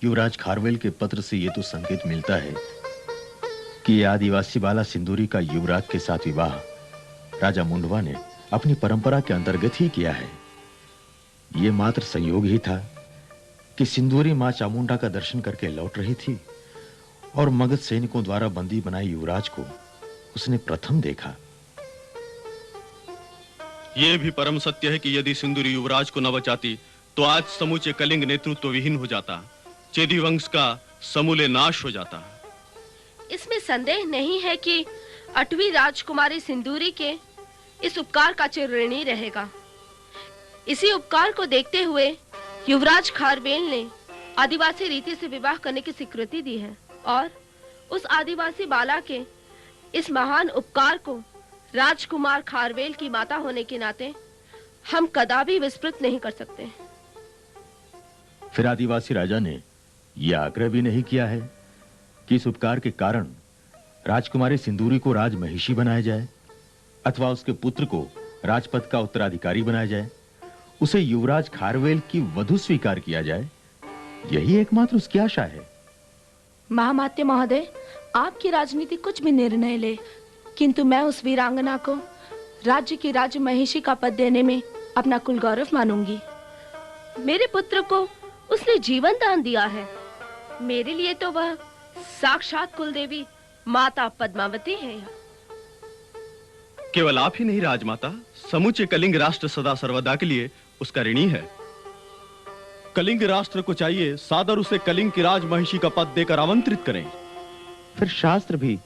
युवराज खारवेल के पत्र से यह तो संकेत मिलता है कि आदिवासी बाला सिंदूरी का युवराज के साथ विवाह राजा मुंडवा ने अपनी परंपरा के अंतर्गत ही किया है। यह मात्र संयोग ही था कि सिंदूरी मां चामुंडा का दर्शन करके लौट रही थी और मगध सैनिकों द्वारा बंदी बनाए युवराज को उसने प्रथम देखा। यह भी परम सत्य है कि यदि सिंदूरी युवराज को न बचाती तो आज समूचे कलिंग नेतृत्व विहीन हो जाता, चेदी वंश का समूले नाश हो जाता। इसमें संदेह नहीं है कि 8वीं राजकुमारी सिंदूरी के इस उपकार का चिर ऋणी रहेगा। इसी उपकार को देखते हुए युवराज खारवेल ने आदिवासी रीति से विवाह करने की स्वीकृति दी है और उस आदिवासी बाला के इस महान उपकार को राजकुमार खारवेल की माता होने के नाते हम कदापि विस्मृत नहीं कर सकते। फिर आदिवासी राजा ने यह आग्रह भी नहीं किया है कि इस उपकार के कारण राजकुमारी सिंदूरी को राजमहिषी बनाया जाए अथवा उसके पुत्र को राजपद का उत्तराधिकारी बनाया जाए, उसे युवराज खारवेल की वधू स्वीकार किया जाए। यही एकमात्र उसकी आशा है। महामात्य महोदय, आपकी राजनीति कुछ भी निर्णय ले, किंतु मैं उस वीरांगना को राज्य की राजमहिषी का पद देने में अपना कुल गौरव मानूंगी। मेरे पुत्र को उसने जीवन दान दिया है। मेरे लिए तो वह साक्षात कुलदेवी माता पद्मावती है। केवल आप ही नहीं राजमाता, समूचे कलिंग राष्ट्र सदा सर्वदा के लिए उसका ऋणी है। कलिंग राष्ट्र को चाहिए सादर उसे कलिंग की राजमहिषी का पद देकर आमंत्रित करें। फिर शास्त्र भी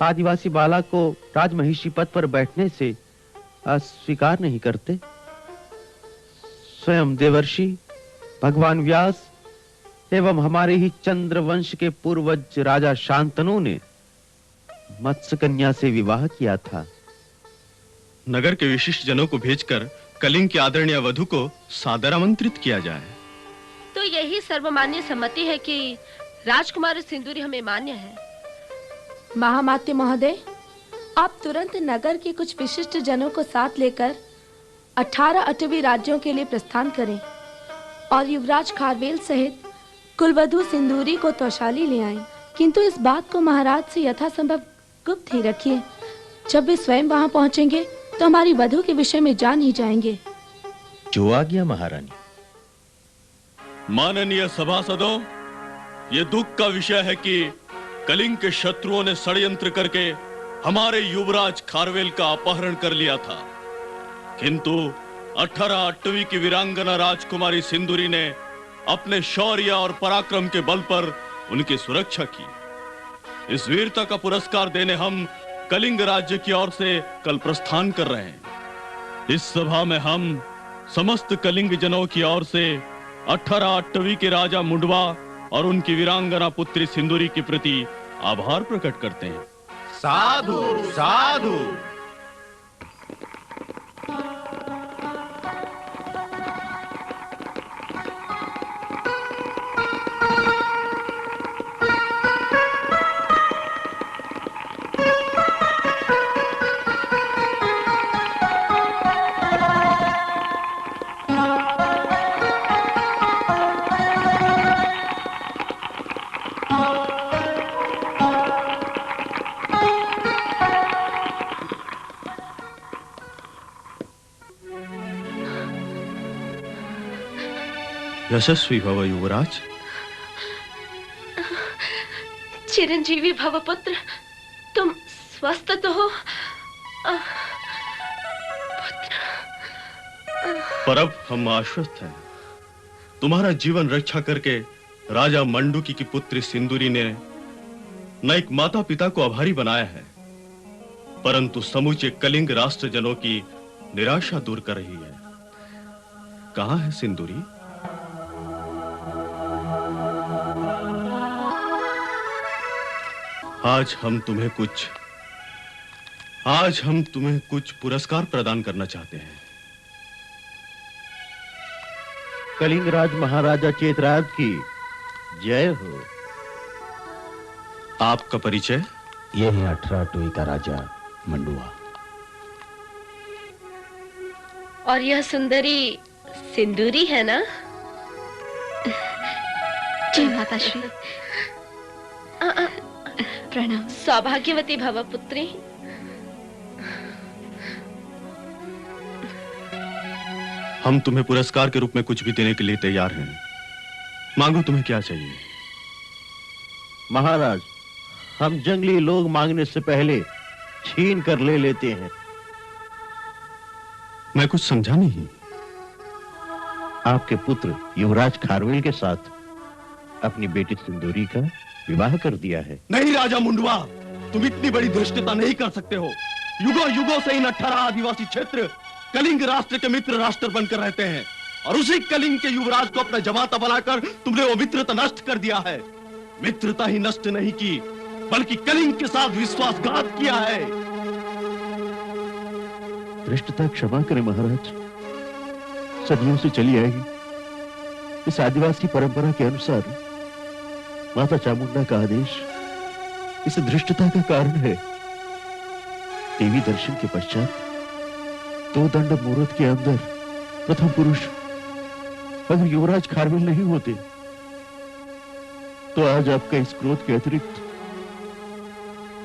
आदिवासी बाला को राजमहिषी पद पर बैठने से अस्वीकार नहीं करते। स्वयं देवर्षि भगवान व्यास एवं हमारे ही चंद्रवंश के पूर्वज राजा शांतनु ने मत्स्य कन्या से विवाह किया था। नगर के विशिष्ट जनों को भेजकर कलिंग की आदरणीय वधू को सादर आमंत्रित किया जाए। तो यही सर्वमान्य सम्मति है कि राजकुमारी सिंदूरी हमें मान्य है। महामात्य महोदय, आप तुरंत नगर के कुछ विशिष्ट जनों को साथ लेकर 18 8वीं राज्यों के लिए प्रस्थान करें और युवराज खारवेल सहित कुलवधू सिंदूरी को तौशाली ले आएं। किंतु इस बात को महाराज से यथासंभव गुप्त ही रखिए। जब वे स्वयं वहां पहुंचेंगे तो हमारी वधू के विषय में जान ही जाएंगे। जो आ गया महारानी। माननीय सभासदों, ये दुख का विषय है कि कलिंग के शत्रुओं ने षड्यंत्र करके हमारे युवराज खारवेल का अपहरण कर लिया था, किंतु 18 8वीं की वीरांगना राजकुमारी सिंदूरी ने अपने शौर्य और पराक्रम के बल पर उनकी सुरक्षा की। इस वीरता का पुरस्कार देने हम कलिंग राज्य की ओर से कल प्रस्थान कर रहे हैं। इस सभा में हम समस्त कलिंग जनों की ओर से 18 8वीं के राजा मुंडवा और उनकी वीरांगना पुत्री सिंदूरी के प्रति आभार प्रकट करते हैं। साधु साधु। यशस्वी भव युवराज। चिरंजीवी भव पुत्र, तुम स्वस्थ तो हो? पर अब हम आश्वस्त हैं। तुम्हारा जीवन रक्षा करके राजा मंडुकी की पुत्री सिंदूरी ने न एक माता पिता को आभारी बनाया है, परंतु समूचे कलिंग राष्ट्र जनों की निराशा दूर कर रही है। कहां है सिंदूरी? आज हम तुम्हें कुछ पुरस्कार प्रदान करना चाहते हैं। कलिंगराज महाराजा चेतराज की जय हो। आपका परिचय? यह है 18 8वीं का राजा मंडुआ। और यह सुंदरी सिंदूरी है ना? जय माता श्री। प्रणाम। सौभाग्यवती भव पुत्री। हम तुम्हें पुरस्कार के रूप में कुछ भी देने के लिए तैयार हैं। मांगो, तुम्हें क्या चाहिए? महाराज, हम जंगली लोग मांगने से पहले छीन कर ले लेते हैं। मैं कुछ समझा नहीं। आपके पुत्र युवराज खारवेल के साथ अपनी बेटी सिंदूरी का विवाह कर दिया है। नहीं राजा मुंडवा, तुम इतनी बड़ी धृष्टता नहीं कर सकते हो। युगों युगों से इन 18 आदिवासी क्षेत्र कलिंग राष्ट्र के मित्र राष्ट्र बनकर रहते हैं, और उसी कलिंग के युवराज को अपना जमाता बनाकर तुमने वो मित्रता नष्ट कर दिया है। मित्रता ही नष्ट नहीं की, बल्कि कलिंग के साथ विश्वासघात किया है। धृष्टता क्षमा करें महाराज, सदियों से चली आएगी इस आदिवासी परंपरा के अनुसार माता चामुंडा का आदेश इस धृष्टता का कारण है। देवी दर्शन के पश्चात 2 दंड मुहूर्त के अंदर प्रथम पुरुष अगर युवराज खारवेल नहीं होते तो आज आपका इस क्रोध के अतिरिक्त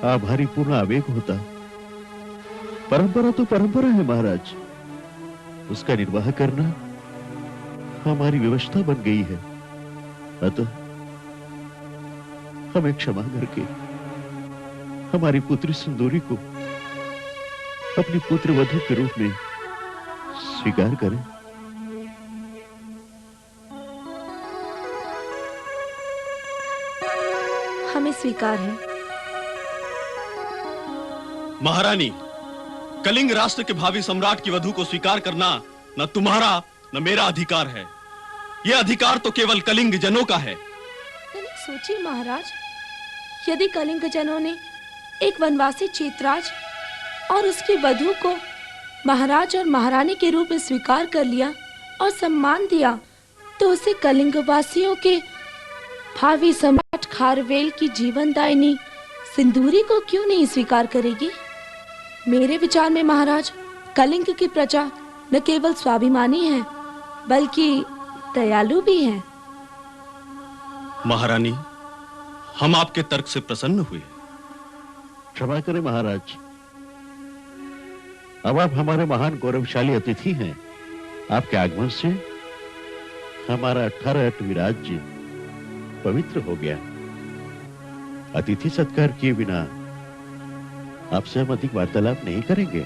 आभारी पूर्ण आवेग होता। परंपरा तो परंपरा है महाराज, उसका निर्वाह करना हमारी व्यवस्था बन गई है। अतः हमें क्षमा करके हमारी पुत्री सिंदूरी को अपनी पुत्र वधू के रूप में स्वीकार करें। हमें स्वीकार है। महारानी, कलिंग राष्ट्र के भावी सम्राट की वधू को स्वीकार करना न तुम्हारा न मेरा अधिकार है। यह अधिकार तो केवल कलिंग जनों का है। सोचिए महाराज, यदि कलिंग जनों ने एक वनवासी चेतराज और उसकी वधू को महाराज और महारानी के रूप में स्वीकार कर लिया और सम्मान दिया, तो उसे कलिंग वासियों के भावी सम्राट खारवेल की जीवनदायिनी सिंदूरी को क्यों नहीं स्वीकार करेगी? मेरे विचार में महाराज, कलिंग की प्रजा न केवल स्वाभिमानी है बल्कि दयालु भी है। महारानी, हम आपके तर्क से प्रसन्न हुए। क्षमा करें महाराज, अब आप हमारे महान गौरवशाली अतिथि हैं। आपके आगमन से हमारा 18 राज्य पवित्र हो गया। अतिथि सत्कार किए बिना आपसे हम अधिक वार्तालाप नहीं करेंगे।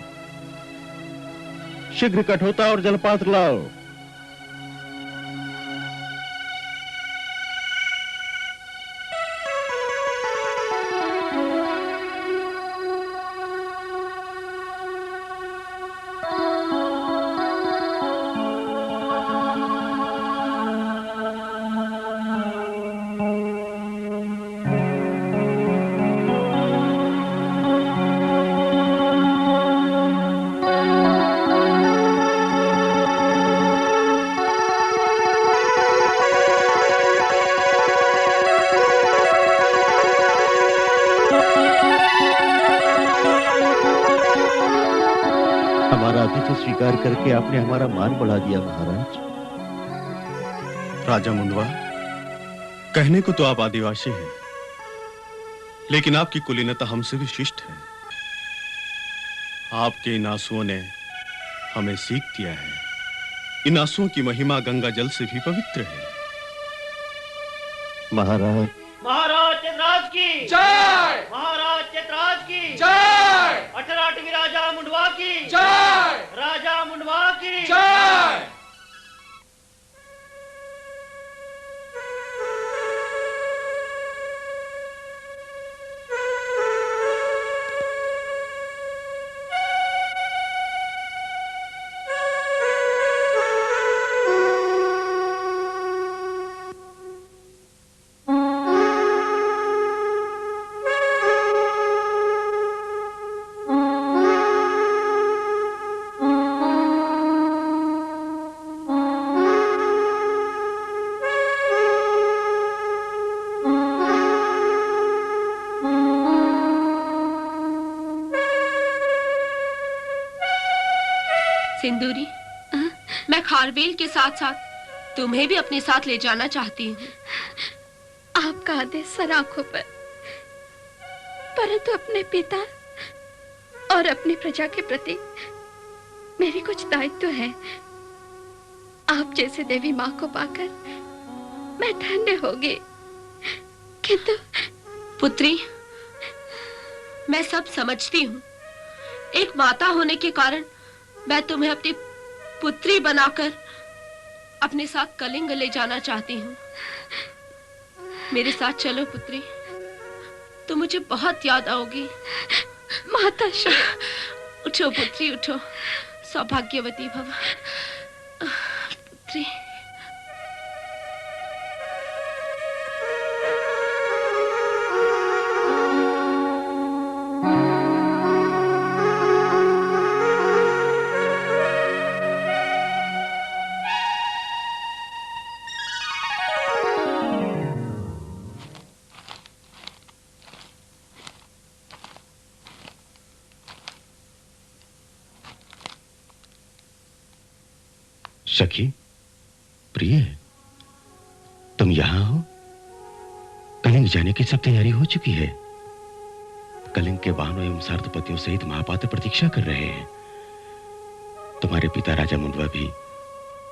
शीघ्र कठोता और जलपात्र लाओ। स्वीकार करके आपने हमारा मान बढ़ा दिया महाराज। राजा मुंडवा, कहने को तो आप आदिवासी हैं, लेकिन आपकी कुलीनता हमसे भी शिष्ट है। आपके इन आंसुओं ने हमें सीख दिया है। इन आंसुओं की महिमा गंगा जल से भी पवित्र है। महाराज, महाराज चित्राज की जय, महाराज चित्राज की जय, 18वीं राजा मुंडवा की जय, राजा मुंडवा की जय। सिंदूरी, मैं खारवेल के साथ साथ तुम्हें भी अपने साथ ले जाना चाहती हूँ। आपका आदेश सर आंखों पर, परंतु अपने पिता और अपनी प्रजा के प्रति मेरी कुछ दायित्व है। आप जैसे देवी माँ को पाकर मैं धन्य होगी, किंतु पुत्री, मैं सब समझती हूँ। एक माता होने के कारण मैं तुम्हें अपनी पुत्री बनाकर अपने साथ कलिंग ले जाना चाहती हूँ। मेरे साथ चलो पुत्री, तुम मुझे बहुत याद आओगी। माता श्री। उठो पुत्री, उठो, सौभाग्यवती भव। पुत्री, सखी, प्रिय, तुम यहां हो? कलिंग जाने की सब तैयारी हो चुकी है। कलिंग के वाहनों एवं सारथपतियों सहित महापात्र प्रतीक्षा कर रहे हैं। तुम्हारे पिता राजा मुंडवा भी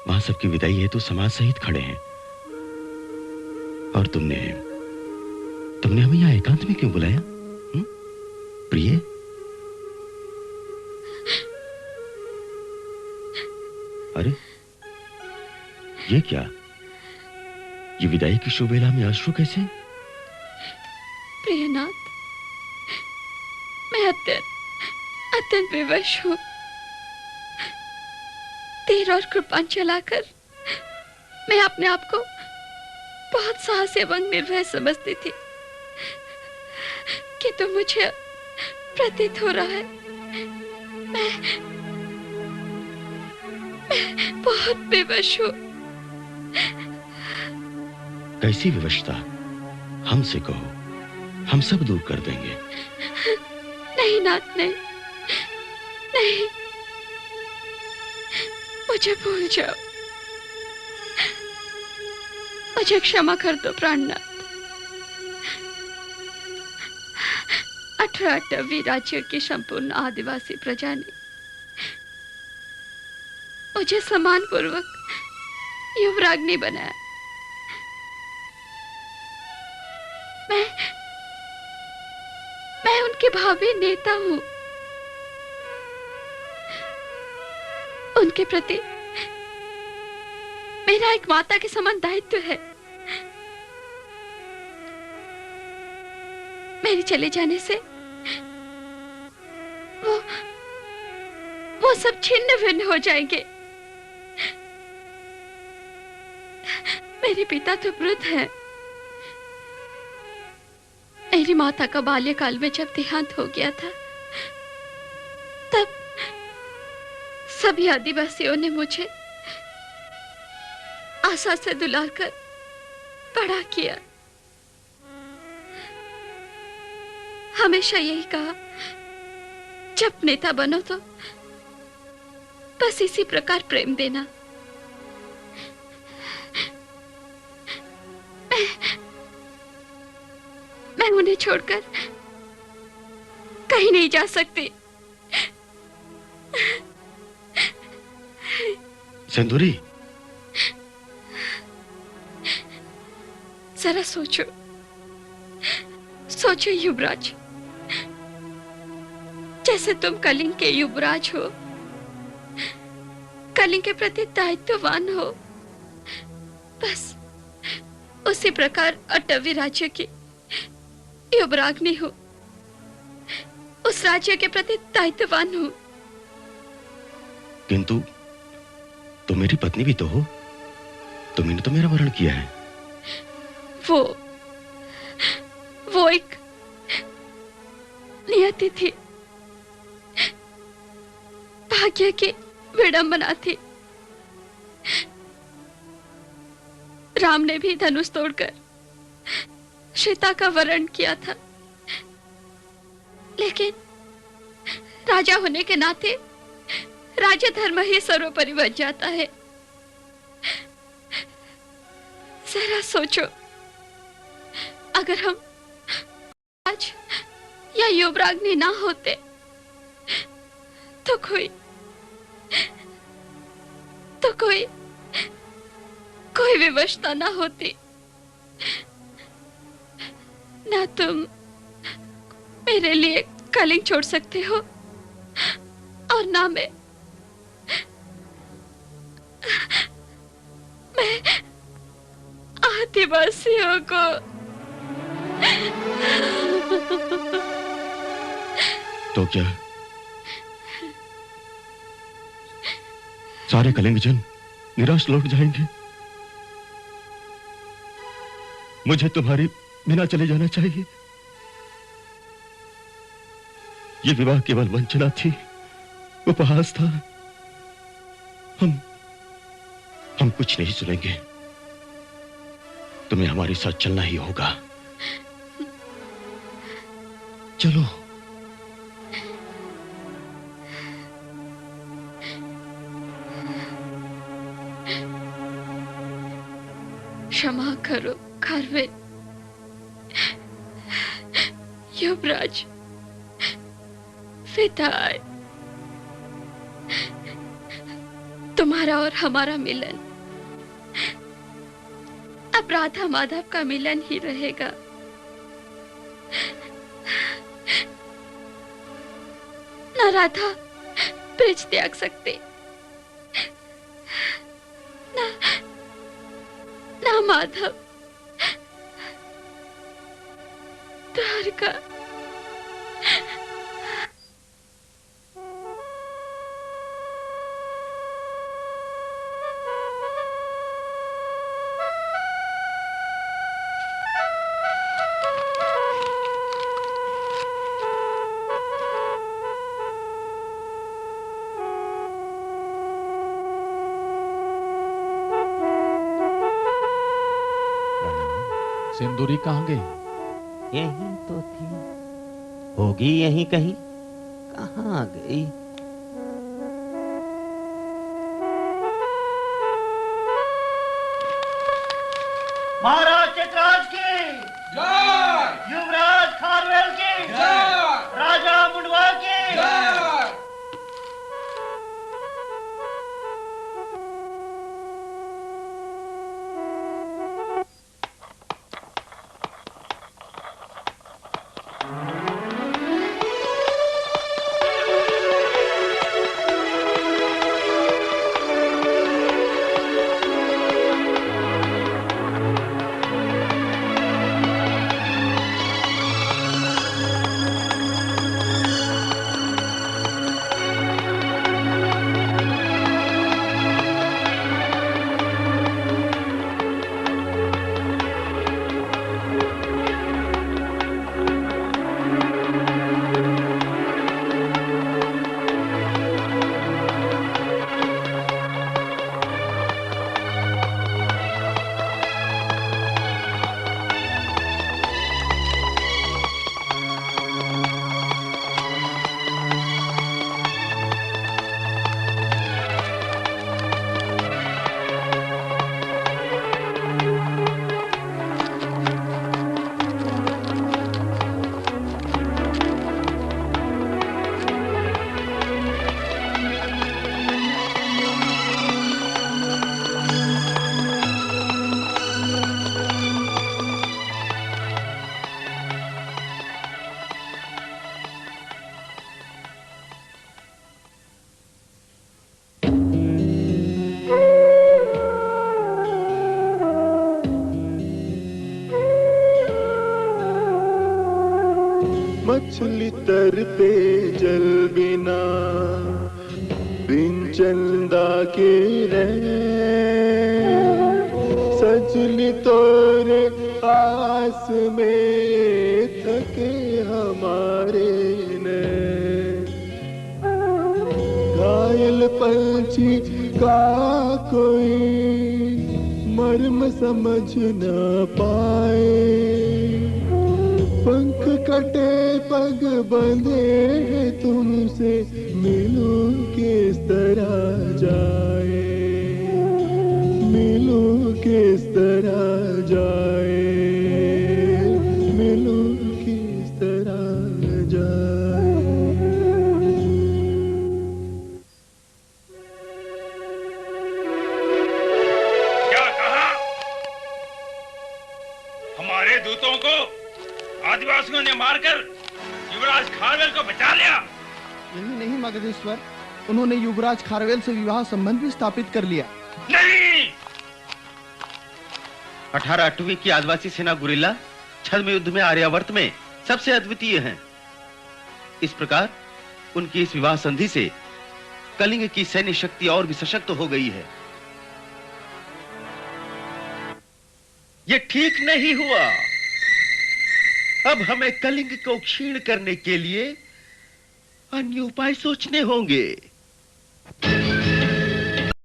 वहां सबकी विदाई हेतु समाज सहित खड़े हैं। और तुमने हमें यहां एकांत में क्यों बुलाया? प्रिय, अरे ये क्या? ये विदाई की शुभेला में अश्रु कैसे? प्रियनाथ, मैं अत्यंत विवश हूँ। तीर और कृपाण चलाकर मैं अपने आप को बहुत साहसी एवं निर्भय समझती थी, किंतु मुझे प्रतीत हो रहा है मैं बहुत विवश हूँ। कैसी विवशता? हमसे कहो, हम सब दूर कर देंगे। नहीं नाथ, नहीं नहीं, मुझे भूल जाओ, मुझे क्षमा कर दो प्राणनाथ। 18 अटवी राज्य की संपूर्ण आदिवासी प्रजा ने मुझे सम्मान पूर्वक युवराग्नि बनाया। मैं उनके भावी नेता हूँ। उनके प्रति मेरा एक माता के समान दायित्व है। मेरे चले जाने से वो सब छिन्न भिन्न हो जाएंगे। मेरे पिता तो वृद्ध हैं। मेरी माता का बाल्यकाल में जब देहांत हो गया था, तब सभी आदिवासियों ने मुझे आशा से दुलार कर बड़ा किया। हमेशा यही कहा, जब नेता बनो तो बस इसी प्रकार प्रेम देना। मैं उन्हें छोड़कर कहीं नहीं जा सकती। सिंदूरी, जरा सोचो, सोचो युवराज, जैसे तुम कलिंग के युवराज हो, कलिंग के प्रति दायित्ववान हो, बस उसी प्रकार अटवी राज्य की युवराग्नि हो, उस राज्य के प्रति दायित्ववान हो। किंतु तुम मेरी पत्नी भी तो हो। तुमने तो मेरा वरण किया है। वो एक नियति थी, भाग्य की विडंबना थी। राम ने भी धनुष तोड़कर सीता का वरण किया था, लेकिन राजा होने के नाते राज्य धर्म ही सर्वोपरि बन जाता है। जरा सोचो, अगर हम आज या युवराग्नि ना होते तो कोई विवशता ना होती। ना तुम मेरे लिए कलिंग छोड़ सकते हो और ना मैं आदिवासियों को तो क्या सारे कलिंगजन निराश लौट जाएंगे? मुझे तुम्हारी बिना चले जाना चाहिए। ये विवाह केवल वंचना थी, उपहास था। हम कुछ नहीं सुनेंगे। तुम्हें हमारे साथ चलना ही होगा। चलो। क्षमा करो खारवेल, युवराज, विदाई। तुम्हारा और हमारा मिलन अब राधा माधव का मिलन ही रहेगा। ना राधा ब्रिज त्याग सकते, ना माधव द्वारका। सिंदूरी कहाँ गई? यहीं तो थी, होगी यहीं कहीं। कहाँ गई? महाराज चित्राज की जय, युवराज खारवेल की जय, राजा मुंडवा की जय। मछली तर पे जल बिना बिन चंदा के रहे, सजली तोरे आस में थके हमारे ने। घायल पंछी का कोई मर्म समझ न पाए, पंख कटे पग बंधे हैं तुमसे, मिलूं किस तरह जाए, मिलूं किस तरह जाए। हमारे दूतों को आदिवासियों ने मारकर युवराज खारवेल को बचा लिया। यही नहीं मगधेश्वर, उन्होंने युवराज खारवेल से विवाह संबंध भी स्थापित कर लिया। नहीं, 18 अटवी की आदिवासी सेना गुरिल्ला छद्म युद्ध में आर्यावर्त में सबसे अद्वितीय हैं। इस प्रकार उनकी इस विवाह संधि से कलिंग की सैन्य शक्ति और भी सशक्त हो गई है। यह ठीक नहीं हुआ। अब हमें कलिंग को क्षीण करने के लिए अन्य उपाय सोचने होंगे।